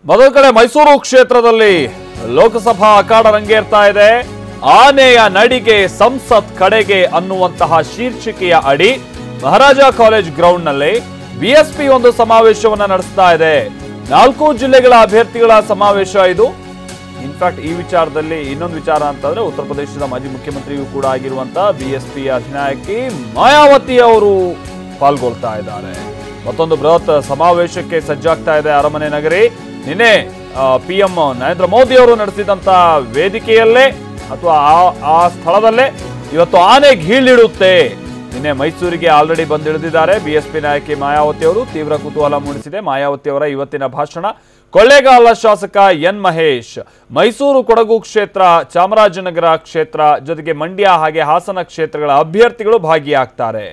ಮೊದಲ ಕಡೆ ಮೈಸೂರು ಕ್ಷೇತ್ರದಲ್ಲಿ ಲೋಕಸಭಾ ಅಖಾಡ ರಂಗೇರ್ತಾ ಇದೆ. ಆನೆಯ ನಡಿಗೆ ಸಂಸತ್ ಕಡೆಗೆ ಅನ್ನುವಂತಹ ಶೀರ್ಷಿಕೆಯ ಅಡಿ ಮಹಾರಾಜ ಕಾಲೇಜ್ ಗ್ರೌಂಡ್ ನಲ್ಲಿ ಬಿಎಸ್ಪಿ ಒಂದು ಸಮಾವೇಶವನ್ನ ನಡೆಸ್ತಾ ಇದೆ. 4 ಜಿಲ್ಲೆಗಳ ಅಭ್ಯರ್ಥಿಗಳ ಸಮಾವೇಶ ಇದು. ಇನ್ಫ್ಯಾಕ್ಟ್ ಈ ವಿಚಾರದಲ್ಲಿ ಇನ್ನೊಂದು ವಿಚಾರ ಅಂತಂದ್ರೆ ಉತ್ತರ ಪ್ರದೇಶದ ಮಾಜಿ ಮುಖ್ಯಮಂತ್ರಿಯೂ ಕೂಡ ಆಗಿರುವಂತಹ ಬಿಎಸ್ಪಿ ಅಧಿನಾಯಕಿ ಮಾಯಾವತಿ ಅವರು ಪಾಲ್ಗೊಳ್ತಾ ಇದ್ದಾರೆ. ಮತ್ತೊಂದು ಬೃಹತ್ ಸಮಾವೇಶಕ್ಕೆ ಸಜ್ಜಾಗ್ತಾ ಇದೆ ಅರಮನೆ ನಗರಿ. ನಿನ್ನೆ ಪಿಎಂ ನರೇಂದ್ರ ಮೋದಿ ಅವರು ನಡೆಸಿದಂತ ವೇದಿಕೆಯಲ್ಲೇ ಅಥವಾ ಆ ಸ್ಥಳದಲ್ಲೇ ಇವತ್ತು ಆನೆ ಘೀಳಿಡುತ್ತೆ. ನಿನ್ನೆ ಮೈಸೂರಿಗೆ ಆಲ್ರೆಡಿ ಬಂದಿಳಿದಿದ್ದಾರೆ ಬಿಎಸ್ಪಿ ನಾಯಕಿ ಮಾಯಾವತಿ ಅವರು. ತೀವ್ರ ಕುತೂಹಲ ಮೂಡಿಸಿದೆ ಮಾಯಾವತಿ ಅವರ ಇವತ್ತಿನ ಭಾಷಣ. ಕೊಳ್ಳೇಗಾಲ ಶಾಸಕ ಎನ್ ಮಹೇಶ್, ಮೈಸೂರು ಕೊಡಗು ಕ್ಷೇತ್ರ, ಚಾಮರಾಜನಗರ ಕ್ಷೇತ್ರ ಜೊತೆಗೆ ಮಂಡ್ಯ ಹಾಗೆ ಹಾಸನ ಕ್ಷೇತ್ರಗಳ ಅಭ್ಯರ್ಥಿಗಳು ಭಾಗಿಯಾಗ್ತಾರೆ.